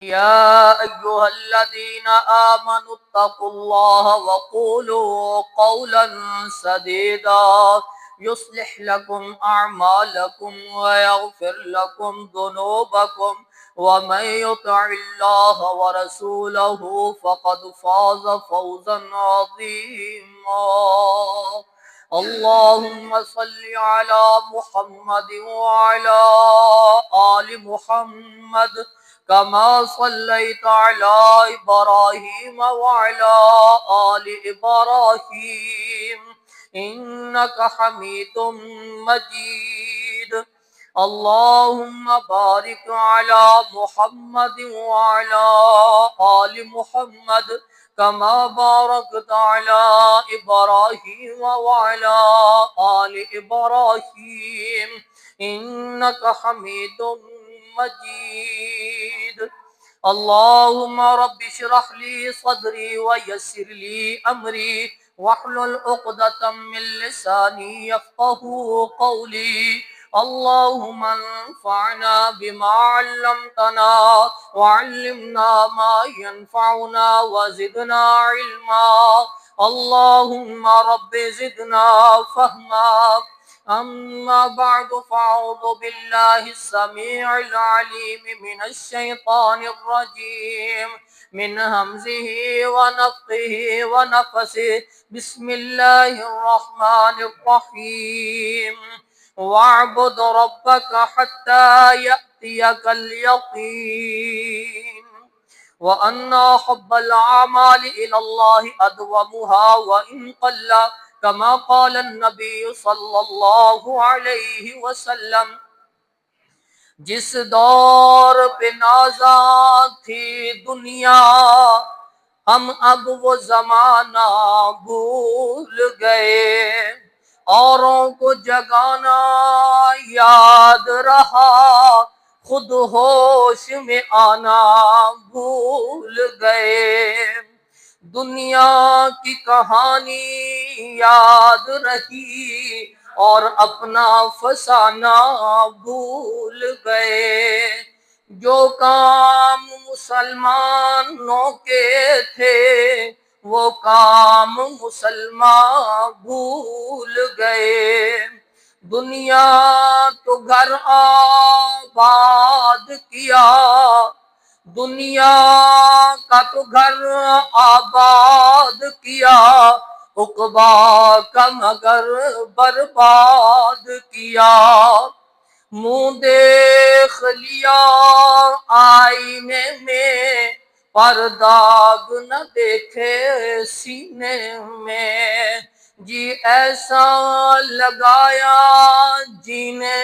يا أيها الذين آمنوا اتقوا الله وقولوا قولا سديدا يصلح لكم أعمالكم ويغفر لكم ذنوبكم ومن يطع الله ورسوله فقد فاز فوزا عظيما. اللهم صل على محمد وعلى آل محمد كما صليت على إبراهيم وعلى آل إبراهيم إنك حميد مجيد. اللهم بارك على محمد وعلى آل محمد كما باركت على إبراهيم وعلى آل إبراهيم إنك حميد مجيد. اللهم رب اشرح لي صدري ويسر لي أمري واحلل عقدة من لساني يفقه قولي. اللهم انفعنا بما علمتنا وعلمنا ما ينفعنا وزدنا علما. اللهم رب زدنا فهما. أما بعد فأعوذ بالله السميع العليم من الشيطان الرجيم من همزه ونفخه ونفسه. بسم الله الرحمن الرحيم. واعبد ربك حتى يأتيك اليقين وأن أحب الأعمال إلى الله أدومها وإن قل كما قال النبی صلی اللہ علیہ وسلم. جس دور پہ نازاں تھی دنیا ہم اب وہ زمانہ بھول گئے. اوروں کو جگانا یاد رہا خود ہوش میں آنا بھول گئے. دنیا کی کہانی یاد رہی اور اپنا فسانہ بھول گئے. جو کام مسلمانوں کے تھے وہ کام مسلمان بھول گئے. دنیا تو گھر آباد کیا دنیا کا تو گھر آباد کیا عقبیٰ کا مگر برباد کیا. منہ دیکھ لیا آئینے میں پر داغ نہ دیکھے سینے میں. جی ایسا لگایا جینے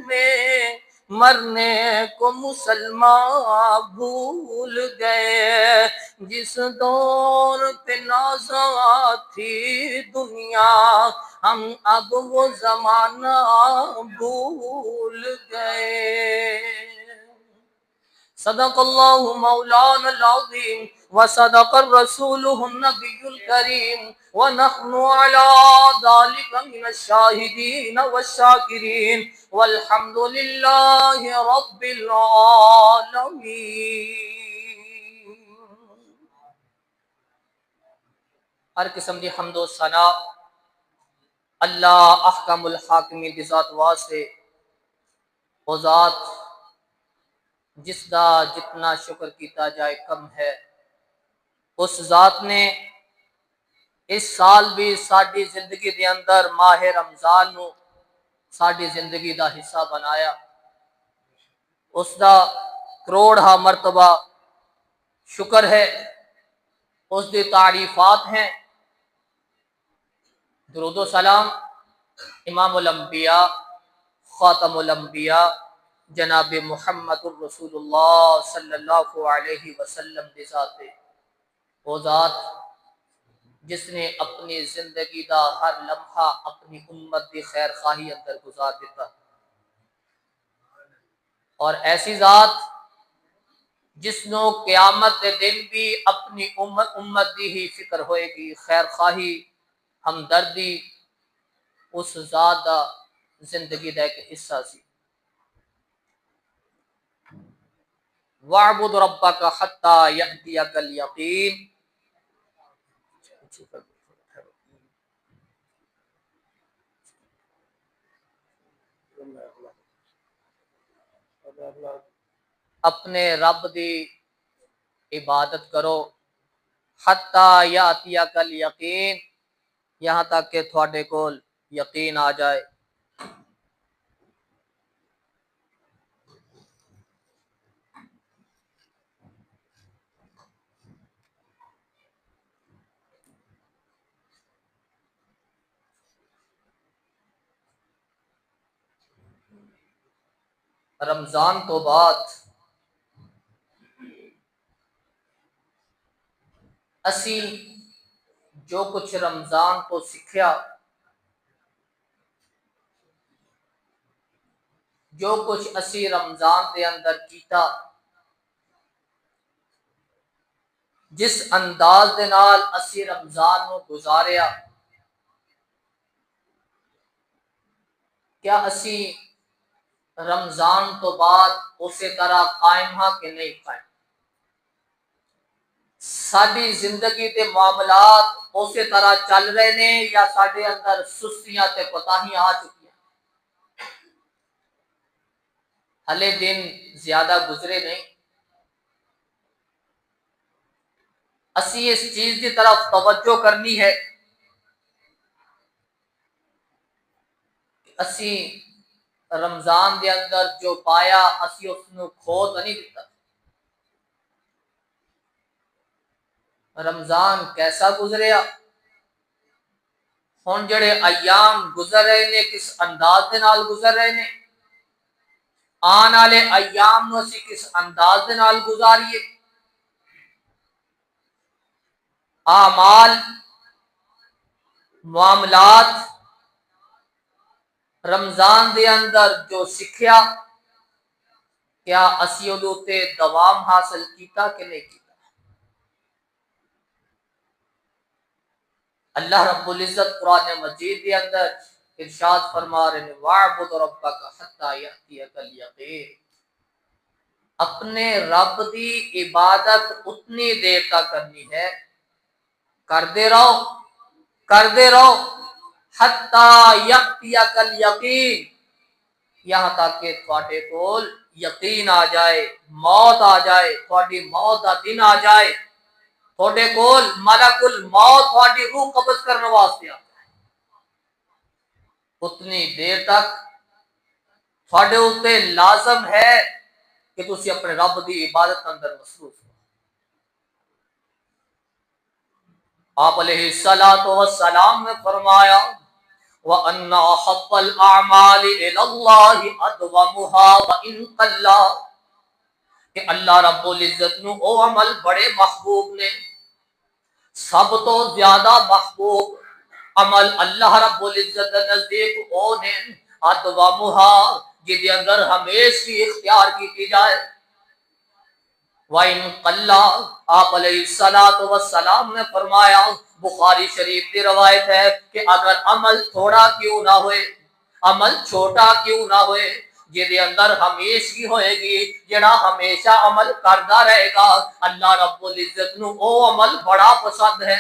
میں مرنے کو مسلمان بھول گئے. جس دور پہ نازاں تھی دنیا ہم اب وہ زمانہ بھول گئے. صدق اللہ مولانا العظیم وصدق الرسول النبی الکریم ونحن على ذلك من الشاہدین والشاکرین والحمد للہ رب العالمین. ہر قسم دی حمد و ثنا اللہ احکم الحاکمین دی ذات واسطے او ذات جس دا جتنا شکر کیتا جائے کم ہے. اس ذات نے اس سال بھی ساری زندگی دے اندر ماہ رمضان نو ساری زندگی دا حصہ بنایا. اس دا کروڑا مرتبہ شکر ہے. اس دی تعریفات ہیں. درود و سلام امام الانبیاء خاتم الانبیاء جناب محمد الرسول اللہ صلی اللہ علیہ وسلم دی ذات وہ ذات جس نے اپنی زندگی دا ہر لمحہ اپنی امت دی خیر خواہی اندر گزار دیتا. اور ایسی ذات جس نو قیامت دے دن بھی اپنی امت دی ہی فکر ہوئے گی، خیر خواہی ہمدردی اس ذات دا زندگی دا ایک حصہ سی. وَاعْبُدْ رَبَّكَ حَتَّى يَأْتِيَكَ الْيَقِينُ۔ اپنے رب دی عبادت کرو، حَتَّى يَأْتِيَكَ الْيَقِينُ، یہاں تک کہ تھوڑے کول یقین آ جائے۔ رمضان تو بعد اسی جو کچھ رمضان تو سیکھیا، جو کچھ اسی رمضان دے اندر کیتا، جس انداز دے نال اسی رمضان نو گزاریا، کیا اسی رمضان تو بعد اسی طرح قائم ہاں کہ نہیں قائم؟ ساری زندگی دے معاملات اسی طرح چل رہے نے یا ساڈے اندر سستیاں تے کوتاہیاں آ چکی ہیں؟ ہلے دن زیادہ گزرے نہیں، اسی اس چیز کی طرف توجہ کرنی ہے کہ اسی رمضان دے اندر جو پایا اسی اس نو کھو تو نہیں دیتا۔ رمضان کیسا گزریا، ہن جڑے ایام گزر رہے نے کس انداز دے نال گزر رہے نے، آن والے ایام نو اسی کس انداز دے نال گزاریے۔ اعمال، معاملات، رمضان دے اندر جو سیکھیا کیا اسی اودے تے دوام حاصل کیتا کہ نہیں کیتا؟ اللہ رب العزت قرآن مجید کے اندر ارشاد فرما رہے ہیں وَاعْبُدْ رَبَّكَ حَتَّى يَأْتِيَكَ الْيَقِينُ، اپنے رب دی عبادت اتنی دیر تک کرنی ہے، کردے رہو حَتَّى يَأْتِيَكَ الْيَقِينُ، یہاں تک کہ تھوڑے کول یقین آ جائے، موت آ جائے، تھوڑی موت دا دن آ جائے، تھوڑے کول ملک الموت تھوڑی روح قبض کرنے واسطے آ جائے، اتنی دیر تک تھوڑے اوتے لازم ہے کہ تسی اپنے رب دی عبادت اندر مصروف ہو۔ آپ علیہ السلام نے فرمایا وَأَنَّ أَحَبَّ الْأَعْمَالِ إِلَى اللَّهِ أَدْوَمُهَا وَإِنْ قَلَّ، کہ اللہ رب العزت نو او عمل بڑے محبوب نے، سب تو زیادہ محبوب عمل اللہ رب العزت نزدیک او نے ادومها، جدے اندر ہمیشہ اختیار کی جائے، وَإِنْ قَلَّ، آپ علیہ السلام نے فرمایا، بخاری شریف کی روایت ہے کہ اگر عمل تھوڑا کیوں نہ ہوئے، عمل چھوٹا کیوں نہ ہوئے، جدے اندر ہمیشگی ہوئے گی، جڑا ہمیشہ عمل کردا رہے گا، اللہ رب العزت نو او عمل بڑا پسند ہے۔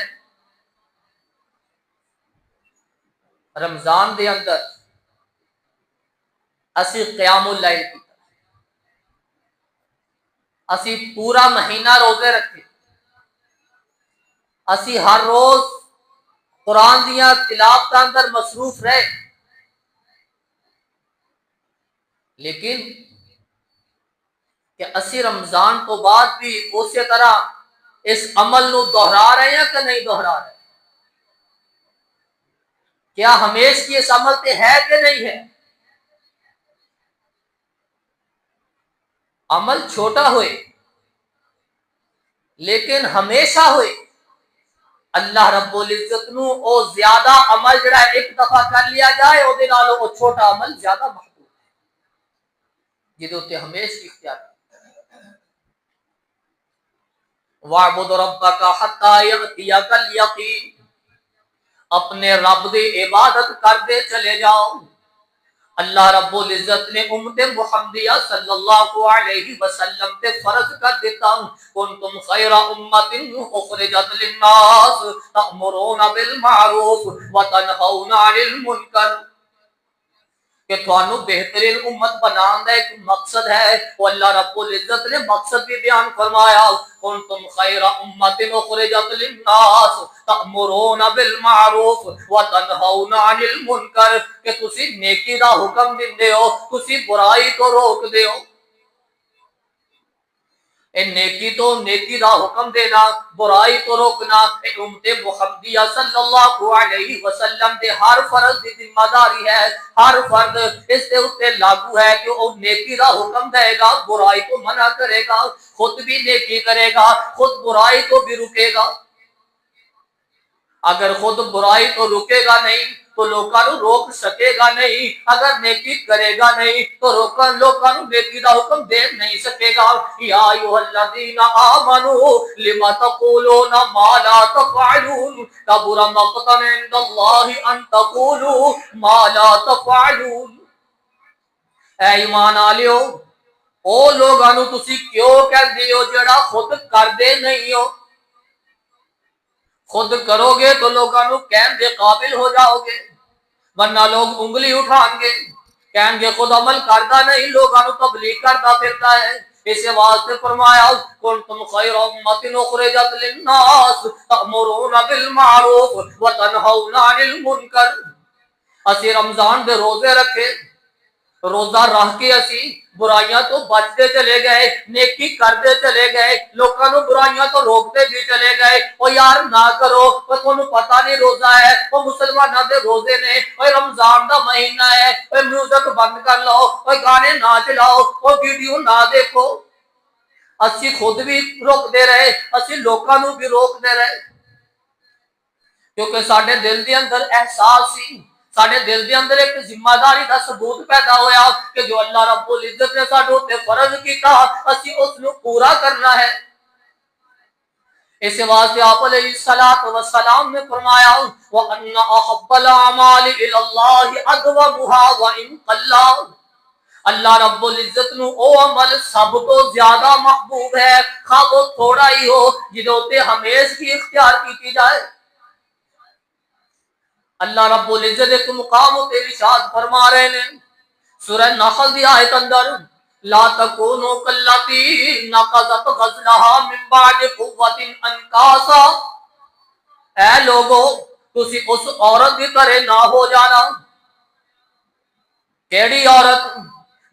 رمضان دے اندر اسی قیام اللیل کی، اسی پورا مہینہ روزے رکھے، اسی ہر روز قرآن دیاں تلاوت اندر مصروف رہے، لیکن کہ اسی رمضان تو بعد بھی اسی طرح اس عمل نو دہرا رہے ہیں کہ نہیں دہرا رہے؟ کیا ہمیشہ کی اس عمل تے ہے کہ نہیں ہے؟ عمل چھوٹا ہوئے لیکن ہمیشہ ہوئے، اللہ رب العزت نو او زیادہ عمل جڑا ایک دفعہ کر لیا جائے او دے نالوں او چھوٹا عمل زیادہ محبوب ہے، جدے تے ہمیشہ اختیار۔ وَاعْبُدْ رَبَّكَ حَتَّى يَأْتِيَكَ الْيَقِينُ، اپنے رب دی عبادت کرتے چلے جاؤ، اللہ رب العزت نے امت محمدیہ صلی اللہ علیہ وسلم پہ فرض کر دیتا ہوں کنتم خیر امت اخرجت للناس تأمرون بالمعروف وتنہون عن المنکر، کہ تھانو بہترین امت بنانا دا ایک مقصد ہے، وہ اللہ رب العزت نے مقصد بھی بیان فرمایا کنتم خیر امت اخرجت للناس تأمرون بالمعروف وتنہون عن المنکر، کہ تسی نیکی دا حکم دیندے ہو، تسی برائی تو روک دے ہو۔ نیکی دا حکم دینا، برائی تو روکنا، امت محمدیہ صلی اللہ علیہ وسلم دے ہر فرض دی ذمہ داری ہے۔ ہر فرد اس دے اوتے لاگو ہے کہ وہ نیکی دا حکم دے گا، برائی کو منع کرے گا، خود بھی نیکی کرے گا، خود برائی کو بھی رکے گا۔ اگر خود برائی تو رکے گا نہیں تو لوگوں نو روک سکے گا نہیں، اگر نیکی کرے گا نہیں تو لوگوں نو نیکی دا حکم دے نہیں سکے گا۔ یا ایھا الذین آمنوا لم تقولون ما لا تفعلون کبر مقتا عند اللہ ان تقولوا ما لا تفعلون، اے ایمان والو او لوگوں نو تسی کیوں کہندے ہو جڑا خود کردے نہیں ہو؟ خود کرو گے تو لوگوں نو کہن دے قابل ہو جاؤ گے، ورنہ لوگ انگلی اٹھان گے، کہیں گے خود عمل کرتا نہیں، لوگوں نو تبلیغ کرتا پھرتا ہے۔ اس واسطے فرمایا کنتم خیر امت اخرجت للناس تأمرون بالمعروف وتنہون عن المنکر۔ اسی رمضان دے روزے رکھے، روزہ رہ کے اسی برائیاں تو بچتے چلے گئے، نیکی کرتے چلے گئے، لوگوں نے برائیاں تو روکتے بھی چلے گئے۔ او یار نہ کرو، او تھانوں پتہ نہیں روزہ ہے، او مسلمانوں دے روزے نے، او رمضان دا مہینہ ہے، او میوزک بند کر لو، او گانے نہ چلاؤ، او ویڈیو نہ دیکھو۔ اسی خود بھی روک دے رہے، اسی لوگوں نو بھی روک دے رہے، کیونکہ ساڈے دل دے اندر احساس سی، ساڈے دل دے اندر ایک ذمہ داری دا ثبوت پیدا ہویا کہ جو اللہ رب العزت نے ساڈے تے فرض کیتا اسی اس نو پورا کرنا ہے۔ اس واسطے آپ علیہ الصلوۃ والسلام نے فرمایا وَأَنَّ أَحَبَّ الْأَعْمَالِ إِلَى اللَّهِ أَدْوَمُهَا وَإِنْ قَلَّ، اللہ رب العزت نو او عمل سب تو زیادہ محبوب ہے، خواہ وہ تھوڑا ہی ہو، جدوں تے ہمیشگی اختیار کیتی جائے۔ اللہ رب العزت ایک مقام تے ارشاد فرما رہے ہیں سورہ نحل دی آیت اندر لا تکونوا کاللتی نقضت غزلها من بعد قوت انکاسا، اے لوگو تسی اس عورت کی طرح نہ ہو جانا۔ کیڑی عورت؟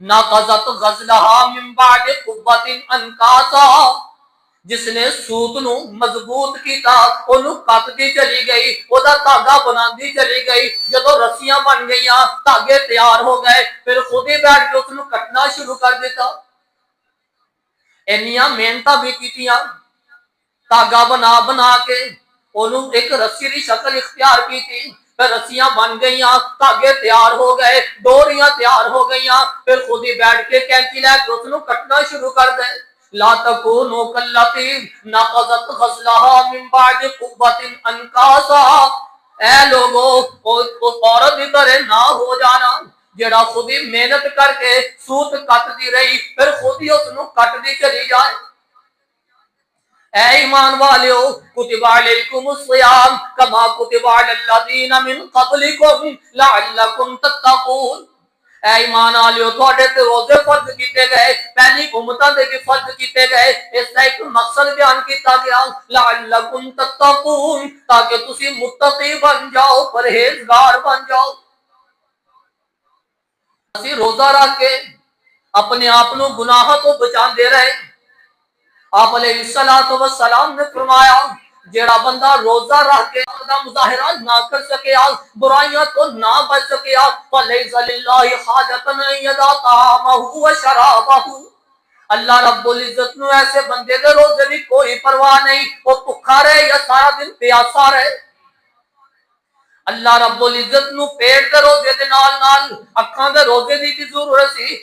نقضت غزلها من بعد قوت انکاسا، جس نے سوت نو مضبوط کیتا، اونوں کٹدی چلی گئی، او دا دھاگا بناندی چلی گئی، جدوں رسیاں بن گئیاں، دھاگے تیار ہو گئے، پھر خود ہی بیٹھ کے اس نو کٹنا شروع کر دیتا۔ اینیاں محنتاں بھی کیتیاں، دھاگا بنا بنا کے اونوں ایک رسی دی شکل اختیار کیتی، پھر رسیاں بن گئیاں، دھاگے تیار ہو گئے، ڈوریاں تیار ہو گئیاں، پھر خود ہی بیٹھ کے کینچی لے کے اس نو کٹنا شروع کر دے۔ لا تکونوا کاللتی نقضت غزلها من بعد قوت انکاسا، اے لوگو اس عورت کی طرح نہ ہو جانا جڑا خود ہی محنت کر کے سوت کٹتی رہی پھر خود ہی اس نو کٹتی چلی جائے۔ اے ایمان والیو کتب علیکم الصیام کما کتب علی الذین من قبلکم لعلکم تتقون، اے ایمان والو تھوڑے تے روزے فرض کیتے گئے، پہلی امتاں دے بھی فرض کیتے گئے، اس کا ایک مقصد بیان کیتا گیا لعلکم تتقون، تاکہ تسی متقی بن جاؤ، پرہیزگار بن جاؤ۔ اسی روزہ رکھ کے اپنے آپ نو گناہ تو بچاندے رہے۔ آپ علیہ الصلوۃ والسلام نے فرمایا جیڑا بندہ روزہ رکھ کے اپنا مظاہرہ نہ کر سکے، برائیاں تو نہ بچ سکے، فَلَيْسَ لِلَّهِ حَاجَةٌ أَن يَدَعَ طَعَامَهُ وَشَرَابَهُ، اللہ رب العزت نو ایسے بندے دے روزے دی کوئی پرواہ نہیں، وہ بھوکا رہے یا سارا دن پیاسا رہے۔ اللہ رب العزت نو پیٹ دے روزے دے نال نال اکھاں دے روزے دی بھی ضرورت سی،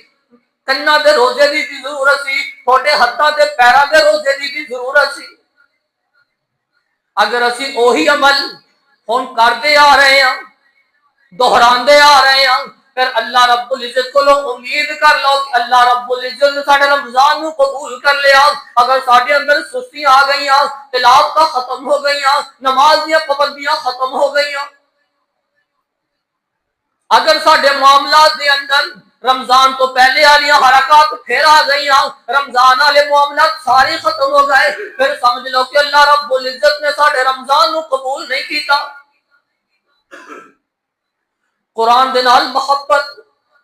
کناں دے روزے دی بھی ضرورت سی، تھوڑے ہتھاں تے پیراں دے روزے دی بھی ضرورت سی۔ اگر اسی اوہی عمل ہن کردے آ رہے ہیں، دہراندے آ رہے ہیں، پھر اللہ رب العزت کو لو امید کر لو کہ اللہ رب العزت نے ساڈے رمضان نو قبول کر لیا۔ اگر ساڈے اندر سستی آ گئی، تلاوت ختم ہو گئی، نماز دیا پابندیاں ختم ہو گئی، اگر ساڈے معاملات دے اندر رمضان تو پہلے والی حرکات پھر آ گئی، رمضان والے معاملات سارے ختم ہو گئے، پھر سمجھ لو کہ اللہ رب العزت نے ساڈے رمضان نو قبول نہیں کیتا۔ قرآن دے نال محبت،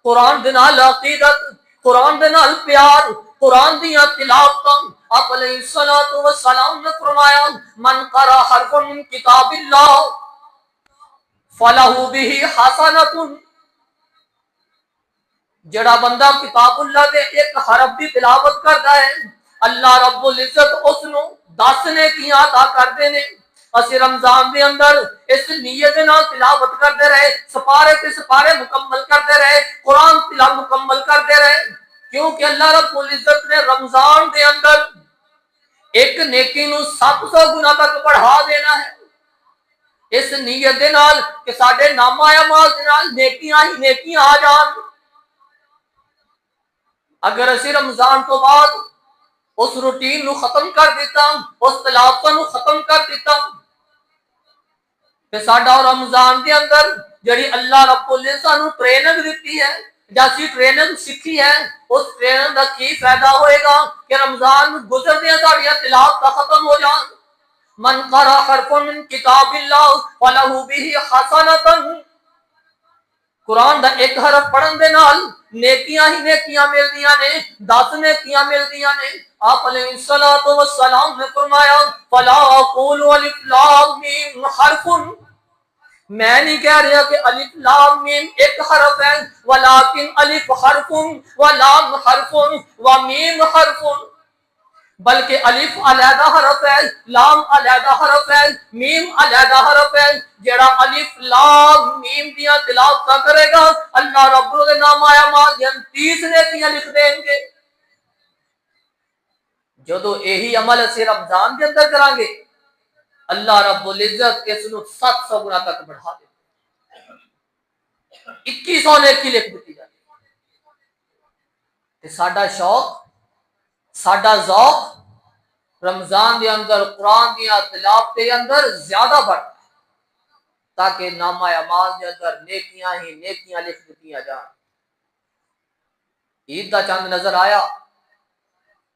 قرآن دے نال عقیدت، قرآن دے نال پیار، قرآن دیاں تلاوتاں، آپ علیہ الصلوۃ والسلام نے فرمایا من قرأ حرفا من کتاب اللہ فلہ بہ حسنۃ، جڑا بندہ کتاب اللہ دے ایک حرف دی تلاوت کردا ہے، اللہ رب العزت اس نو 10 نیکیاں عطا کردے نے۔ اسی رمضان دے اندر اس نیت دے نال تلاوت کرتے رہے، سپارے تے سپارے مکمل کرتے رہے، قرآن تلاوت مکمل کرتے رہے، کیونکہ اللہ رب العزت نے رمضان دے اندر ایک نیکی نو 700 گنا تک بڑھا دینا ہے، اس نیت دے نال کہ ساڈے نامہ اعمال دے نال نیکیاں ہی نیکیاں آ جان۔ اگر اسی رمضان تو بعد اس روٹین نو ختم کر دیتا، اس تلاوت نو ختم کر دیتا، کہ ساڈا رمضان دے اندر جڑی اللہ رب العزت نو ٹریننگ دیتی ہے، جیسی ٹریننگ سیکھی ہے، اس ٹریننگ کا کی فائدہ ہوئے گا کہ رمضان گزرنے ساڈیاں تلاوت ختم ہو جان۔ من قرأ حرفا من کتاب اللہ فلہ بہ حسنۃ، قرآن دا ایک حرف پڑھن دے نال نیکیاں ہی نیکیاں ملدیاں نے، 10 نیکیاں ملدیاں نے۔ آپ علیہ الصلوۃ والسلام نے فرمایا فلا اقول الف لام میم حرف، میں نہیں کہہ رہا کہ الف لام میم ایک حرف ہے، ولیکن الف حرف ولام حرف ومیم حرف، بلکہ الف علیحدہ حرف ہے، لام علیحدہ حرف ہے، میم علیحدہ حرف ہے۔ جڑا الف لام میم دیا تلاوت کرے گا، اللہ رب العزت نامہ اعمال دیا 30 نیکیاں لکھ دیں گے۔ جدو یہی عمل اسی رمضان کے اندر کریں گے، اللہ رب العزت اس نو 700 گنا تک بڑھا دے، 2100 نیکی لکھ دیتی جائے۔ ساڈا شوق، ساڈا ذوق رمضان دے اندر قرآن دیا تلاوت دے اندر زیادہ بڑھتا ہے، تاکہ نامہ اعمال دے اندر نیکیاں ہی نیکیاں لکھ دیتی جان۔ عید دا چند نظر آیا،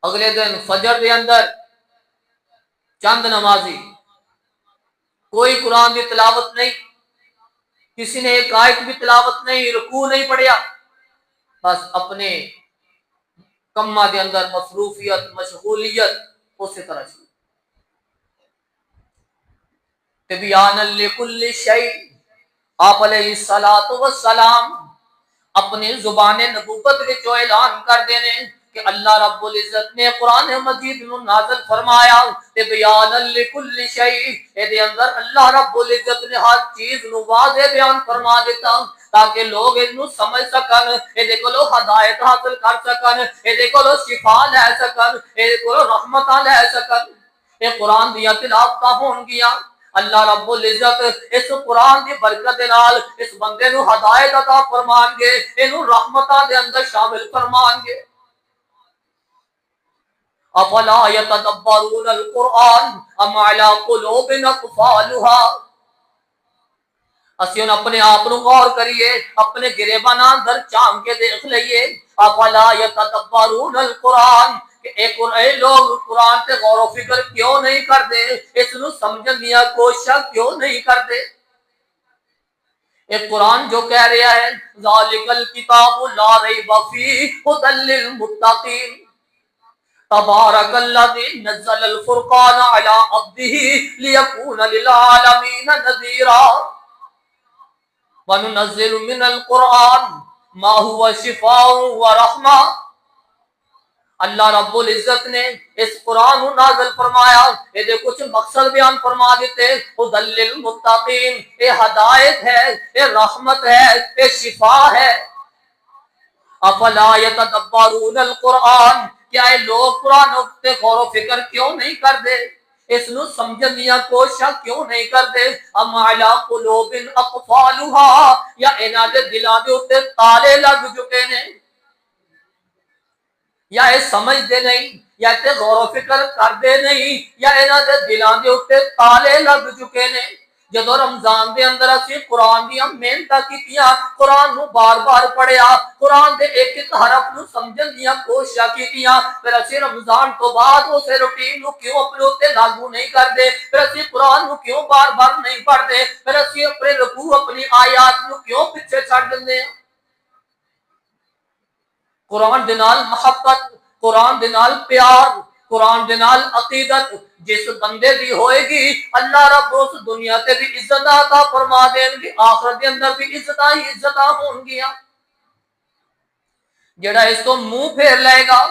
اگلے دن فجر دے اندر چند نمازی، کوئی قرآن دی تلاوت نہیں، کسی نے ایک آیت بھی تلاوت نہیں، رکوع نہیں پڑھیا، بس اپنے کما دے اندر مصروفیت مشغولیت اسی طرح سے۔ تبیانا لکل شیء، آپ علیہ الصلوۃ والسلام اپنی زبان نبوت وچ اعلان کر دینے کہ اللہ رب العزت نے قرآن مجید نو نازل فرمایا تبیانا لکل شیء، اے دے اندر اللہ رب العزت نے ہر چیز نو واضح بیان فرما دیتا تاکہ لوگ اس نو سمجھ سکن، اے کولو ہدایت حاصل کر سکن، اے کولو شفا لے سکن، اے کولو رحمتاں لے سکن۔ اے قرآن دیا تلاوتاں ہون گیاں، اللہ رب العزت اس قرآن دی برکت دے نال اس بندے نو ہدایت عطا فرمان گے، اینو رحمتاں دے اندر شامل فرمان گے۔ افلا یتدبرون القرآن ام علی قلوب اقفالها، اسی اپنے آپ نو غور کریے، اپنے گریباں اندر چام کے دیکھ لئیے۔ افلا یتدبرون القرآن، کہ اے لوگ قرآن تے غور و فکر کیوں نہیں کرتے، اس نو سمجھن دیا کوششاں کیوں نہیں کرتے۔ ایک قرآن جو کہہ رہا ہے ذالک الکتاب لا ریب فیہ ھدی للمتقین، تبارک الذی نزل الفرقان علی عبدہ لیکون للعالمین نذیرا، وَنُنَزِّلُ مِنَ الْقُرْآنِ مَا هُوَ شِفَاءٌ وَرَحْمَةٌ، اللہ رب العزت نے اس قرآن کو نازل فرمایا، یہ کچھ مقصد بیان فرما دیتے، ہدی للمتقین، یہ ہدایت ہے، یہ رحمت ہے، یہ شفا ہے۔ افلا یتدبرون القرآن، کیا یہ لوگ قرآن پہ غور و فکر کیوں نہیں کرتے؟ اس نو سمجھن دیاں کوششاں کیوں نہیں کرتے؟ ام علی قلوب اقفالها یا انہاں دے دلاں دے اوتے تالے لگ چکے نے، یا اے سمجھ دے نہیں، یا تے غور و فکر کر دے نہیں، یا انہاں دے دلاں دے اوتے تالے لگ چکے نے۔ جدو رمضان دے اندر اسی قرآن دیاں محنتاں کیتیاں، قرآن نو بار بار پڑھیا، قرآن دے ایک ایک حرف نو سمجھن دیاں کوششاں کیتیاں، پھر اسی رمضان تو بعد اسے روٹین نو کیوں اپنے اوتے لاگو نہیں کردے؟ پھر اسی قرآن نو کیوں بار بار نہیں پڑھدے؟ پھر اسی اپنے رکوع اپنی آیات نو کیوں پیچھے چھڈ دندے ہیں؟ قرآن دے نال محبت، قرآن دے نال پیار، قرآن دے نال عقیدت جس بندے دی ہوئے گی، اللہ رب اس دنیا تے بھی عزت عطا فرما دیں گے، آخرت دے اندر بھی عزتاں ہی عزتاں ہون گیاں۔ جڑا اس کو منہ پھیر لے گا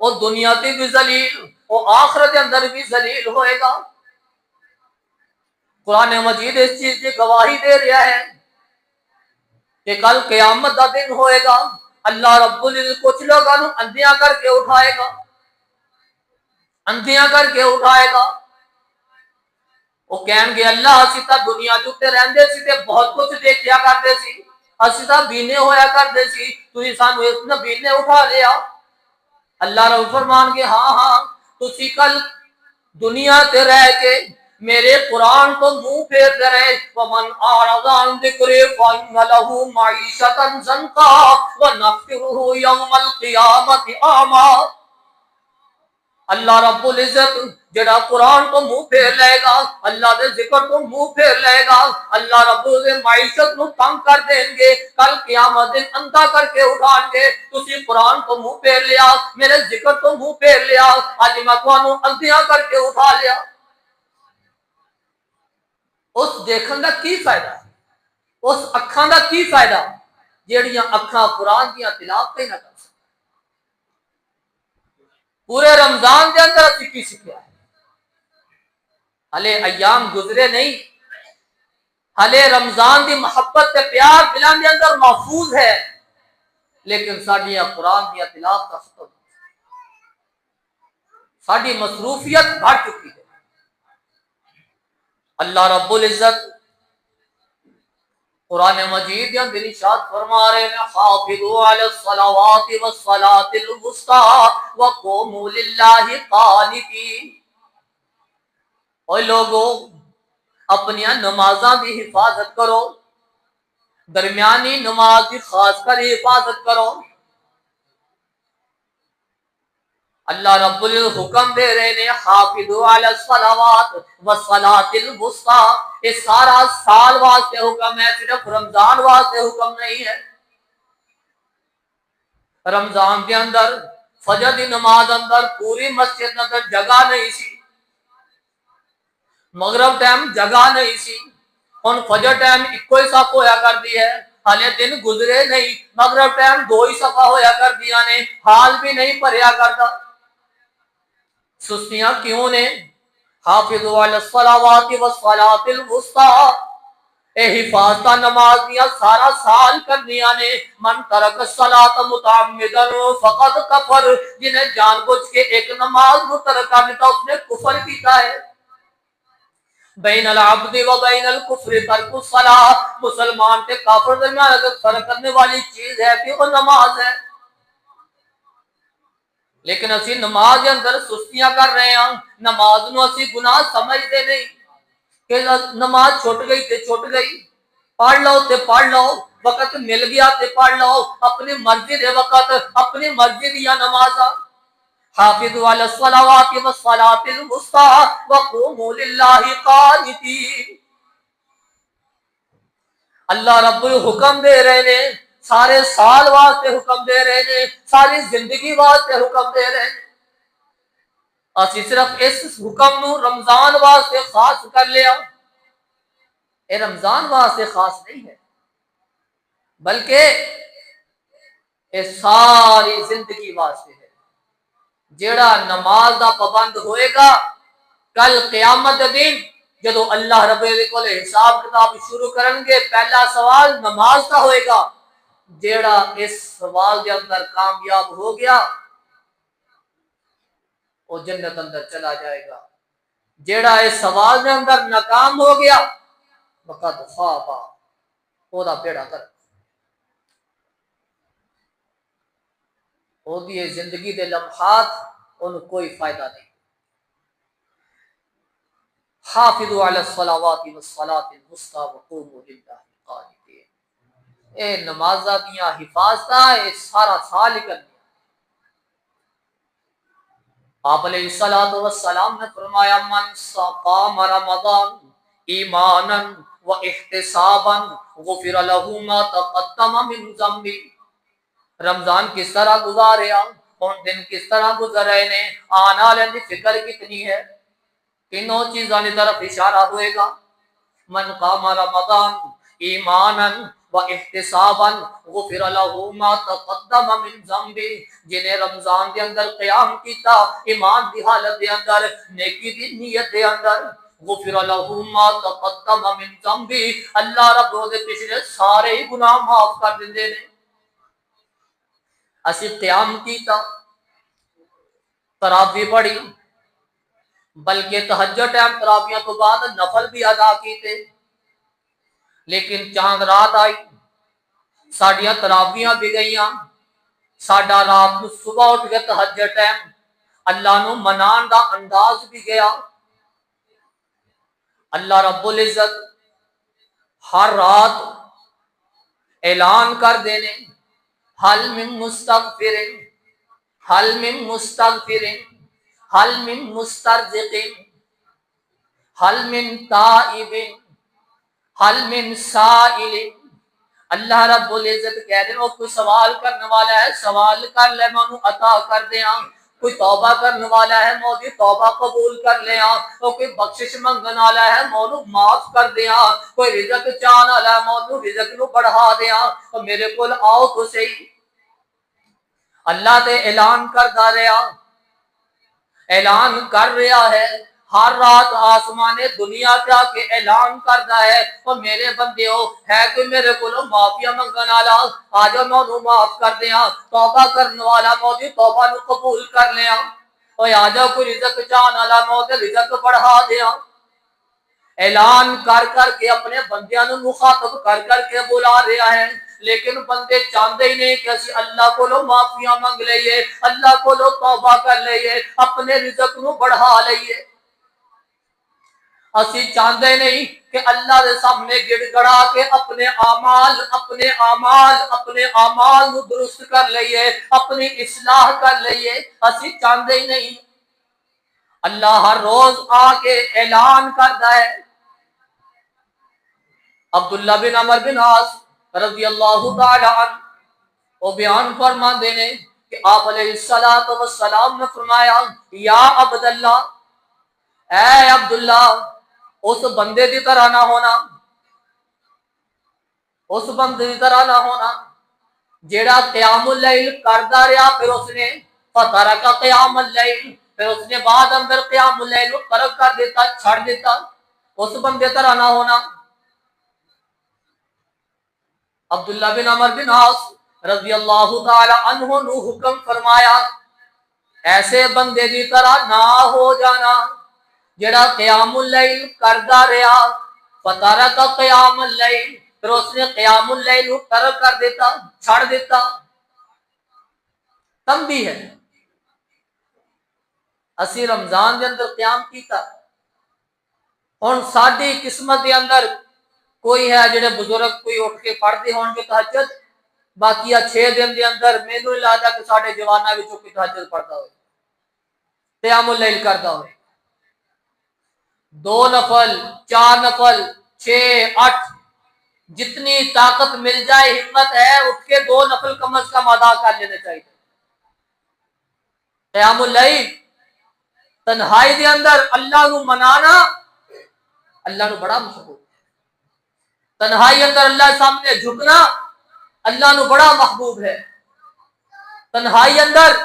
وہ دنیا تے بھی ذلیل، وہ آخرت دے اندر بھی ذلیل ہوئے گا۔ قرآن مجید اس چیز کی گواہی دے رہا ہے کہ کل قیامت دا دن ہوئے گا، اللہ رب العزت کچھ لوگوں کو اندھیاں کر کے اٹھائے گا، اندھیاں کر کے اٹھائے گا۔ وہ کہیں گے اللہ اسی تا دنیا تے رہندے سی تے بہت کچھ دیکھیا کرتے سی، اسی تا بینے ہویا کرتے سی، تسی سانو اتنا بینے اٹھا لیا۔ اللہ رب فرمان گے ہاں ہاں تسی کل دنیا تے رہ کے میرے قرآن کو منہ پھیر دے رہے، وَمَنْ أَعْرَضَ عَنْ ذِكْرِي فَإِنَّ لَهُ مَعِيشَةً ضَنْكًا وَنَحْشُرُهُ يَوْمَ الْقِيَامَةِ أَعْمَىٰ۔ اللہ رب العزت جڑا قرآن کو منہ پھیر لے گا، اللہ دے ذکر کو منہ پھیر لے گا، اللہ رب العزت معیشت نو تنگ کر دیں گے، کل قیامت دن اندھا کر کے اٹھان گے۔ تسی قرآن کو منہ پھیر لیا، میرے ذکر کو منہ پھیر لیا، آج میں تانوں اندھیاں کر کے اٹھا لیا۔ اس دیکھن دا کی فائدہ؟ اس اکھاں دا کی فائدہ جیڑیاں اکھاں قرآن دیاں تلاوت نہ کر سکیں؟ پورے رمضان دے اندر اسی کی سکھیا ہے؟ ہلے ایام گزرے نہیں، ہلے رمضان دی محبت تے پیار دلاں دے اندر محفوظ ہے، لیکن ساڈیاں قرآن دیاں تلاوت ختم، ساڈی مصروفیت بڑھ چکی ہے۔ اللہ رب العزت قرآن مجید یا دل ارشاد فرما رہے ہیں حافظوا علی الصلوات والصلاة الوسطى وقوموا للہ قانتین۔ اے لوگو اپنی نمازاں دی حفاظت کرو، درمیانی نماز کی خاص کر حفاظت کرو۔ اللہ رب العزت حکم دے رہے ہیں حافظوا علی الصلوات والصلاة الوسطى، یہ سارا سال واسطے حکم ہے، صرف رمضان واسطے حکم نہیں ہے۔ رمضان کے اندر فجر دی نماز اندر پوری مسجد اندر جگہ نہیں سی، مغرب ٹائم جگہ نہیں سی، ہن فجر ٹائم ایکو ہی صف ہویا کرتی ہے، حالے دن گزرے نہیں، مغرب ٹائم دو ہی صفا ہویا کردیاں نے، حال بھی نہیں بھریا کرتا۔ سستیاں کیوں نے؟ حافظوا علی الصلوات والصلاة الوسطى، اے حفاظت نماز دیا سارا سال کرنیاں نے۔ من ترک الصلاۃ متعمدا فقد کفر، جنہیں جان بوجھ کے ایک نماز کو ترک کر دیتا اس نے کفر کیتا ہے۔ بین العبد و بین الکفر ترک الصلاۃ، مسلمان کے کافر درمیان اگر فرق کرنے والی چیز ہے کہ وہ نماز ہے، لیکن اسی نماز کے اندر سستیاں کر رہے ہیں، نماز نو اسی گناہ سمجھتے نہیں کہ نماز چھوٹ گئی تے چھوٹ گئی، پڑھ لو تے پڑھ لو، وقت مل گیا تے پڑھ لو، اپنی مرضی دے وقت اپنی مرضی دیا نماز۔ حافظوا علی الصلوات والصلاة الوسطى وقوموا للہ قانتین۔ اللہ رب حکم دے رہے نے، سارے سال واسطے حکم دے رہے نے، ساری زندگی واسطے حکم دے رہے نے۔ اسی صرف اس حکم نو رمضان واسطے خاص کر لیا، اے رمضان واسطے خاص نہیں ہے، بلکہ اے ساری زندگی واسطے ہے۔ جیڑا نماز دا پابند ہوئے گا، کل قیامت دن جدو اللہ رب العزت حساب کتاب شروع کریں گے، پہلا سوال نماز کا ہوئے گا۔ جیڑا اس سوال کے اندر کامیاب ہو گیا وہ جنت اندر چلا جائے گا، جیڑا اس سوال دے اندر ناکام ہو گیا وقت خوابا او دا بیڑا کر او دی زندگی دے لمحات ان کوئی فائدہ نہیں. حافظوا علی الصلاوات والصلاة الوسطی وقوموا للہ قانتین. اے نمازاں دیاں حفاظتاں اے سارا سال کرنی. آپ علیہ الصلوۃ والسلام نے فرمایا من قام رمضان ایمانا واحتسابا غفر له ما تقدم من ذنبه. رمضان کس طرح گزاریا، ان دن کس طرح گزرے نے، آنے والے دی فکر کتنی ہے. تینوں چیزوں کی طرف اشارہ ہوئے گا. من قام رمضان ایمانا و احتسابا غفر له ما تقدم من ذنبه. جنہیں رمضان دے اندر قیام کیتا ایمان دی حالت دے اندر، نیکی دی نیت دے اندر، غفر له ما تقدم من ذنبه، اللہ رب دے پچھلے سارے گناہ معاف کر دیندے نے. اسی قیام کیتا، تراویح پڑھی، بلکہ تہجد ٹائم تراویحاں تو بعد نفل بھی ادا کیتے. لیکن چاند رات آئی، ساڈیاں تراویحاں بھی گئیاں، ساڈا رات کو صبح اٹھ کے تہجد ٹائم اللہ نو منان دا انداز بھی گیا. اللہ رب العزت ہر رات اعلان کر دینے حل من مستغفر حل من مستغفر حل من مسترزق حل من تائب حل من سائل. اللہ رب العزت کہہ رہے ہیں کوئی سوال کرنے والا ہے سوال کر لے میں انہوں عطا کر دیاں. کوئی توبہ کرنے والا ہے مولی توبہ قبول کر لیا. کوئی بخشش منگن والا ہے مولو معاف کر دیا. کوئی رزق چاہن والا ہے مولو رزق نو بڑھا دیا. اور میرے کول آؤ تو صحیح. اللہ تے اعلان کردا رہا، اعلان کر رہا ہے. ہر رات آسمان دنیا تے آ کے اعلان کردا ہے اور میرے بندیو ہے کوئی میرے کولو معافی منگن والا آ جاؤ میں انہوں معاف کر دیاں. توبہ کرنے والا موجود توبہ نو قبول کر لیا. اور آ جاؤ کوئی رزق چاہن والا موجود رزق بڑھا دیا. اعلان کر کر کے اپنے بندیاں نو مخاطب کر کے بلا رہا ہے. لیکن بندے چاہتے ہی نہیں کہ اسی اللہ کو لو معافیاں منگ لئیے، اللہ کو لو توبہ کر لئیے، اپنے رزق نو بڑھا لئیے. اسی چاہتے نہیں کہ اللہ دے سامنے گڑ گڑا کے اپنے اعمال نو درست کر لئیے، اپنی اصلاح کر لئیے. اسی چاہتے ہی نہیں. اللہ ہر روز آ کے اعلان کرتا ہے. عبداللہ بن عمر بن عاص رضی اللہ تعالی عنہ وہ بیان فرما دینے کہ آپ علیہ السلام نے فرمایا یا عبداللہ، اے عبداللہ، اس بندے دی طرح نہ ہونا، اس بندے دی طرح نہ ہونا جیڑا قیام اللیل کردا رہا پھر اس نے فترک قیام اللیل، پھر اس نے بعد اندر قیام اللیل ترک کر دیتا، چھڑ دیتا. اس بندے طرح نہ ہونا. عبداللہ بن عمر بن عاص رضی اللہ تعالی عنہ نو حکم فرمایا ایسے بندے دی طرح نہ ہو جانا جڑا قیام اللیل کردا رہا فترک قیام اللیل، پھر اس نے قیام اللیل ترک کر دیتا، چھڑ دیتا. تنبیہ ہے اسی رمضان دے اندر قیام کیتا. ہن ساڈی قسمت دے اندر کوئی ہے جڑے بزرگ کوئی اٹھ کے پڑھتے ہون گے تہجد، باقی 6 دن دے اندر مینوں نہیں لگدا کہ ساڈے جواناں وچوں کوئی تہجد پڑھدا ہوئے، قیام اللیل کردا ہوئے. 2 نفل 4 نفل 6 8 جتنی طاقت مل جائے ہمت ہے اٹھ کے 2 نفل کم از کم ادا کر لینے چاہیے. قیام اللیل تنہائی دے اندر اللہ نو منانا اللہ نو بڑا محبوب. تنہائی اندر اللہ سامنے جھکنا اللہ نو بڑا محبوب ہے. تنہائی اندر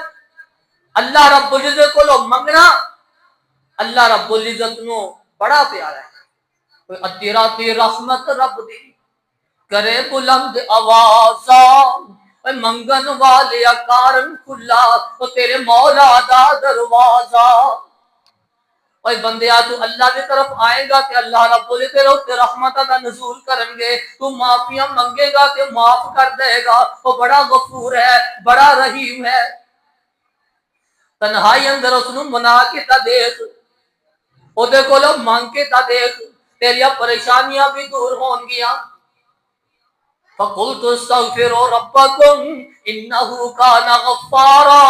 اللہ رب العزت کو منگنا اللہ رب العزت نو بڑا پیارا ہے. کوئی ادیراتی رحمت رب دی کرے بلند آوازاں منگن والے کارن کھلا تو تیرے مولا دا دروازہ. اور بندیا تو اللہ کی طرف آئے گا کہ اللہ رب العزت رحمت کا نزول کریں گے، تو معافیاں منگے گا کہ معاف کر دے گا، وہ بڑا غفور ہے، بڑا رحیم ہے۔ تنہائی اندر اس نو منا کے تا دیکھ، او دے کولو مانگ کے تا دیکھ، تیریاں پریشانیاں بھی دور ہون گیاں۔ فَقُلْتُ اسْتَغْفِرُوا رَبَّكُمْ إِنَّهُ كَانَ غَفَّارًا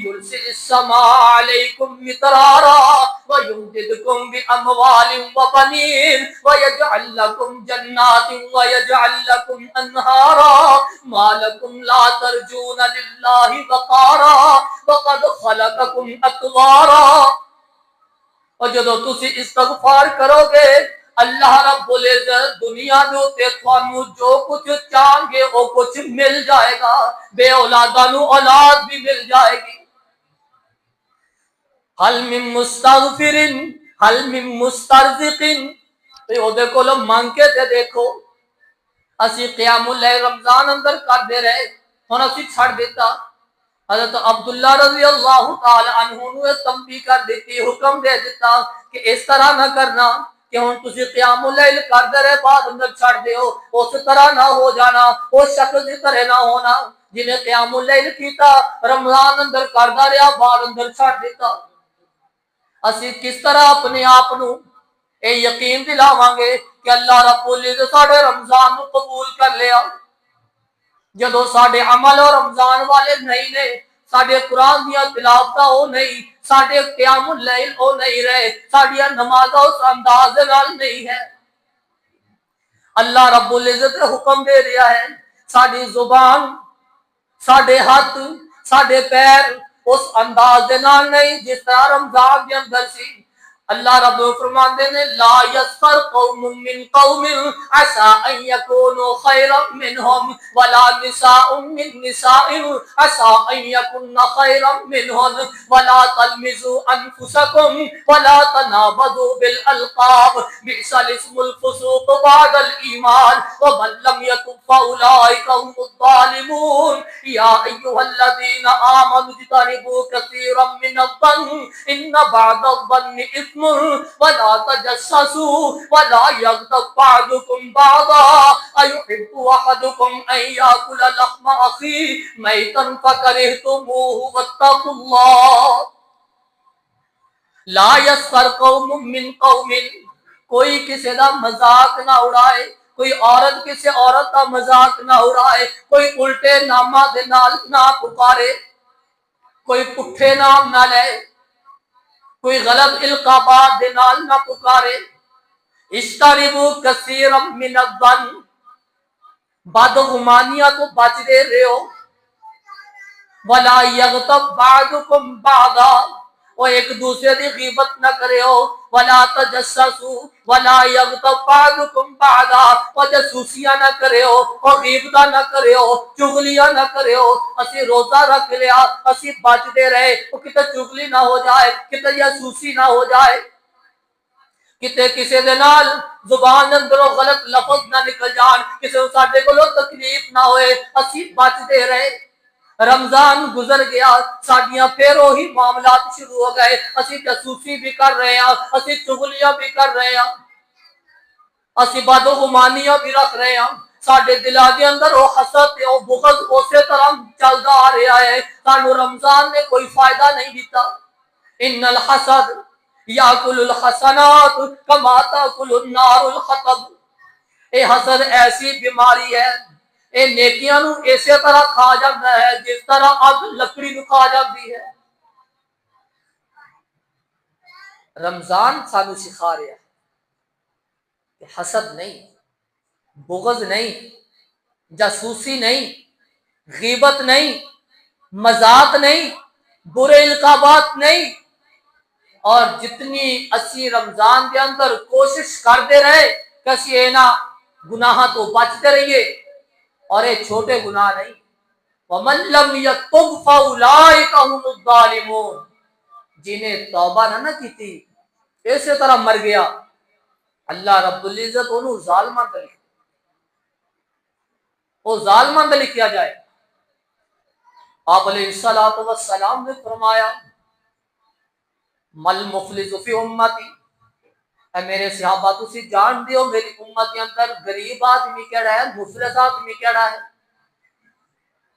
يُرْسِلِ السَّمَاءَ عَلَيْكُمْ مِدْرَارًا وَيُمْدِدْكُمْ بِأَمْوَالٍ وَبَنِينَ وَيَجْعَلْ لَكُمْ جَنَّاتٍ وَيَجْعَلْ لَكُمْ أَنْهَارًا مَا لَكُمْ لَا تَرْجُونَ لِلَّهِ وَقَارًا وَقَدْ خَلَقَكُمْ أَطْوَارًا۔ اور جدو تسی استغفار کرو گے، اللہ رب العزت دنیا دے تے تھانوں جو کچھ چاہیں گے وہ کچھ مل جائے گا، بے اولاداں نو اولاد بھی مل جائے گی۔ حل من مستغفر حل من مسترزق، تے او دے کولو مانگ کے تے دیکھو۔ اسی قیام اللیل رمضان اندر کر دے رہے، ہن اسی چھڑ دیتا۔ حضرت عبداللہ رضی اللہ تعالی عنہ نے تنبیہ کر دیتی، حکم دے دیتا کہ اس طرح نہ کرنا کہ ہن تسی قیام اللیل کر دے رہے بعد اندر چھڑ دیو، اس طرح نہ ہو جانا، اس شکل کی طرح نہ ہونا جنہیں قیام اللیل کیتا رمضان اندر کردا رہا بعد اندر چھڑ دیتا۔ اسی کس طرح اپنے آپ نو اے یقین دلاواں گے کہ اللہ رب العزت ساڈے رمضان نو قبول کر لیا، جدو ساڈے عمل اور رمضان والے نہیں نے، ساڈے قرآن دیا تلاوتاں او نہیں، ساڈے قیام اللیل او نہیں رہے، ساڈیاں نمازاں اس انداز نال نہیں ہے۔ اللہ رب العزت حکم دے رہا ہے، ساڈی زبان، ساڈے ہاتھ، ساڈے پیر اس انداز دے نال نہیں جس طرح رمضان دے اندر سی۔ اللہ رب فرماندے نے لا یسخر قوم من قوم عسى ان يكونوا خيرا منهم ولا نساء من نساء عسى ان يكن خيرا منهن ولا تلمزوا انفسكم ولا تنابذوا بالالقاب بئس الاسم الفسوق بعد الايمان ومن لم يتب فاولئك هم الظالمون يا ايها الذين امنوا اجتنبوا كثيرا من الظن ان بعض الظن اثم ولا تجسسوا ولا يغتب بعضكم بعضا ايحب احدكم ان ياكل لحم اخيه ميتا فكرهتموه واتقوا الله لا يسخر قوم من قوم، کوئی کسی دا مذاق نہ اڑائے، کوئی عورت کسی عورت دا مذاق نہ اڑائے، کوئی الٹے نامہ دے نال نہ پکارے، کوئی پٹھے نام نہ لے، کوئی غلط القابات دے نال نہ پکارے۔ اجتنبوا کثیرا من الظن، بدگمانیاں تو بچ دے رہو۔ ولا یغتب بعضکم بعضا، اور ایک دوسرے دی غیبت نہ کرے ہو۔ ولا تجسسوا ولا یغتب بعضکم بعضا، اور جاسوسیاں نہ کرے ہو، اور غیبتاں نہ کرے ہو، چغلیاں نہ کرے ہو۔ اسی روزہ رکھ لیا، اسی بچتے رہے، وہ کتے چغلی نہ ہو جائے، کتے جاسوسی نہ ہو جائے، کتے کسی دے نال زبان اندروں غلط لفظ نہ نکل جان، کسی ساڈے کولوں تکلیف نہ ہوئے، اسی بچتے رہے۔ رمضان گزر گیا، ساڈیاں پھر وہی معاملات شروع ہو گئے، اسی جاسوسی بھی کر رہے ہیں، اسی چغلیاں بھی کر رہے ہیں، اسی بدگمانیاں بھی رکھ رہے ہیں، ساڈے دلاں دے اندر وہ حسد تے وہ بغض اسی طرح چلدا آ رہا ہے۔ سانو رمضان نے کوئی فائدہ نہیں دیتا۔ ان الحسد یاکل الحسنات کما تاکل النار الحطب، اے حسد ایسی بیماری ہے، اے نیکیاں نو اسی طرح کھا جاتا ہے جس طرح اگ لکڑی نو کھا جاتی ہے۔ رمضان سانو سکھا رہا ہے کہ حسد نہیں، بغض نہیں، جاسوسی نہیں، غیبت نہیں، مذاق نہیں، برے القابات نہیں، اور جتنی اسی رمضان کے اندر کوشش کرتے رہے کہ اسی اینا گناہ تو بچتے رہیے، اور یہ چھوٹے گناہ نہیں۔ وَمَن لَّمْ يَتُبْ فَأُولَٰئِكَ هُمُ الظَّالِمُونَ، جنہیں توبہ نہ کی تھی اسی طرح مر گیا، اللہ رب العزت انہوں ظالمان دے لکھا، وہ ظالمان دے لکھیا جائے۔ آپ علیہ السلام نے فرمایا مل مفلس فی امتی، اے میرے صحابہ تسی جان دیو میری امت کے اندر غریب آدمی کیڑا ہے، مفلس آدمی کیڑا ہے؟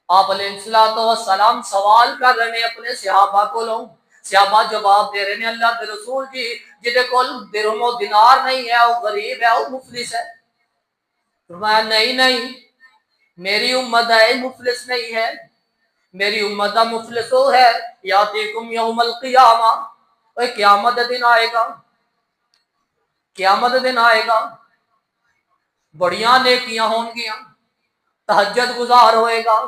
آپ علیہ السلام سوال کر رہے ہیں اپنے صحابہ کو لو، صحابہ جواب دے رہے ہیں اللہ کے رسول جی جہدے کول درہم و دینار نہیں ہے وہ غریب ہے، وہ مفلس ہے؟ فرمایا نہیں نہیں، میری امت ہے مفلس نہیں ہے، میری امت کا مفلس وہ ہے یاتیکم یوم القیامہ، قیامت دن آئے گا، قیامت دن آئے گا، بڑیاں نیکیاں ہون گیاں، تہجد گزار ہوئے گا،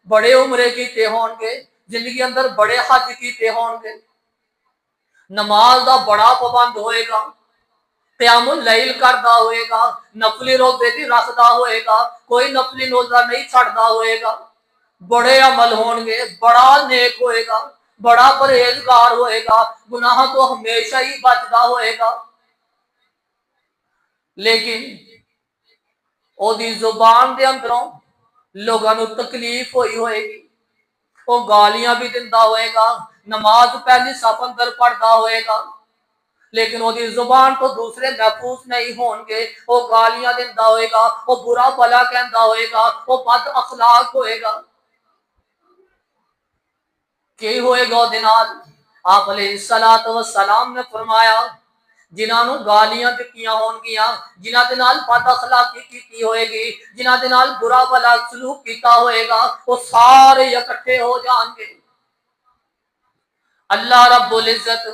بڑے عمرے کیتے ہون گے، زندگی اندر بڑے حج کیتے ہون گے، نماز دا بڑا پابند ہوئے گا، قیام اللیل کردا ہوئے گا، نفلی روزے بھی رکھدا ہوئے گا، کوئی نفلی روزہ نہیں چھڑدا ہوئے گا، بڑے عمل ہون گے، بڑا نیک ہوئے گا، بڑا پرہیزگار ہوئے گا، گناہ تو ہمیشہ ہی بچدا ہوئے گا، لیکن او دی زبان دے اندروں لوگاں نو تکلیف ہوئی ہوئے گی، وہ گالیاں بھی دندا ہوئے گا، نماز پہلی صف اندر پڑھدا ہوئے گا، لیکن وہ دی زبان تو دوسرے محفوظ نہیں ہون گے، وہ گالیاں دندا ہوئے گا، وہ برا بھلا کہندا ہوئے گا، وہ بد اخلاق ہوئے گا، کی ہوئے گا دے نال؟ آپ علیہ السلام نے فرمایا جنہاں نو گالیاں دتیاں ہون گیاں، جنہاں دے نال بد اخلاقی کیتی ہوئے گی، جنہاں دے نال برا بھلا سلوک کیتا ہوئے گا، وہ سارے اکٹھے ہو جان گے، اللہ رب العزت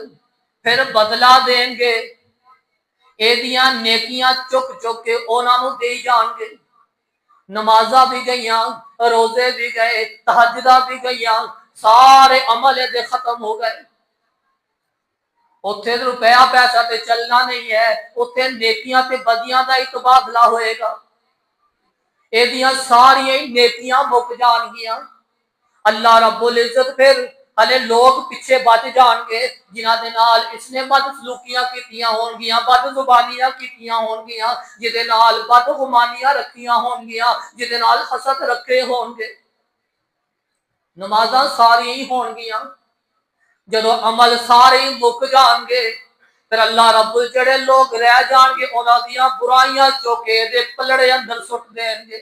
پھر بدلہ دیں گے، ایدیاں نیکیاں چک چک کے انہاں نو دے جان گے، نمازاں بھی گئیاں، روزے بھی گئے، تہجداں بھی گئیاں، سارے عمل دے ختم ہو گئے، اتھے روپیہ پیسہ تے چلنا نہیں ہے، اتھے نیکیاں تے بدیاں دا ہی تبادلہ ہوئے گا، ایدیاں ساری نیکیاں مک جان گیاں، اللہ رب العزت پھر ہلے لوگ پیچھے بچ جان گے جنہاں دے نال اس نے بد سلوکیاں کیتیاں ہون گیاں، بد زبانیاں کیتیاں ہون گیاں، جدے نال بد گمانیاں رکھیاں ہون گیاں، جدے نال حسد رکھے ہون گے، نمازاں ساری ہی ہون گیاں، جدو عمل سارے ہی مک جان گے پھر اللہ رب جڑے لوگ رہ جان گے انہاں دیاں برائیاں چوکے دے پلڑے اندر سٹ دیں گے،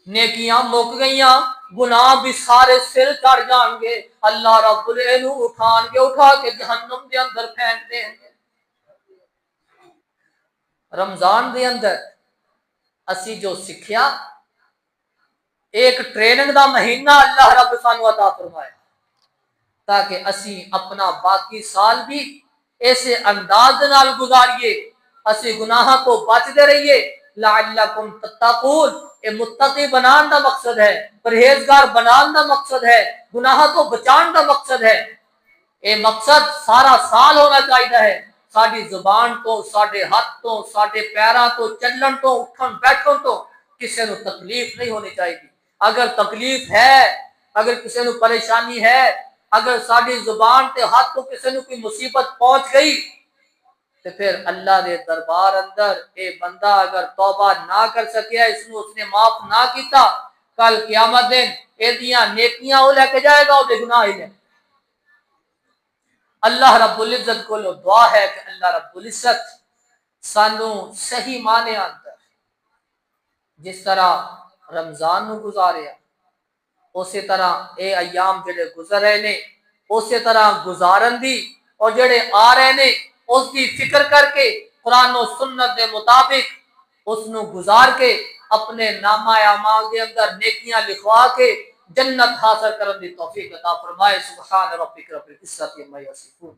نیکیاں مک گئیاں، گناہ بھی سارے سر چڑھ جان گے، اللہ رب العزت اٹھان کے اٹھا کے جہنم دے اندر پھینک دیں گے۔ رمضان دے اندر اسی جو سکھیا ایک ٹریننگ دا مہینہ اللہ رب سانو عطا فرمایا تاکہ اسی اپنا باقی سال بھی ایسے انداز نال گزاریے، اسی گناہ تو بچتے رہیے، لعلکم تتقون، اے متقی بنان دا مقصد ہے، پرہیزگار بنان دا مقصد ہے، گناہ تو بچان دا مقصد ہے، اے مقصد سارا سال ہونا چاہیے ہے، ساری زبان تو، ساڈے ہاتھ تو، ساڈے پیراں تو، چلن تو، اٹھن بیٹھن تو کسی نو تکلیف نہیں ہونی چاہیے، اگر تکلیف ہے، اگر کسی نو پریشانی ہے، اگر ساری زبان تے ہاتھ تو کسی نو کوئی مصیبت پہنچ گئی تو پھر اللہ دے دربار اندر اے بندہ اگر توبہ نہ کر سکیا، اس نو اس نے معاف نہ کیتا، کل قیامت دن ایدیاں نیکیاں وہ لے کے جائے گا، وہ دے گناہ ہی لے۔ اللہ رب العزت کو دعا ہے کہ اللہ رب العزت سانو صحیح معنی اندر جس طرح رمضان نو گزاریا اسی طرح اے ایام جڑے گزر رہے نے اسی طرح گزارن دی، اور جڑے آ رہے نے اس دی فکر کر کے قرآن و سنت دے مطابق اس نو گزار کے اپنے نامہ اعمال دے اندر نیکیاں لکھوا کے جنت حاصل کرن دی توفیق عطا فرمائے۔ سبحان ربک رب العزت عما یصفون۔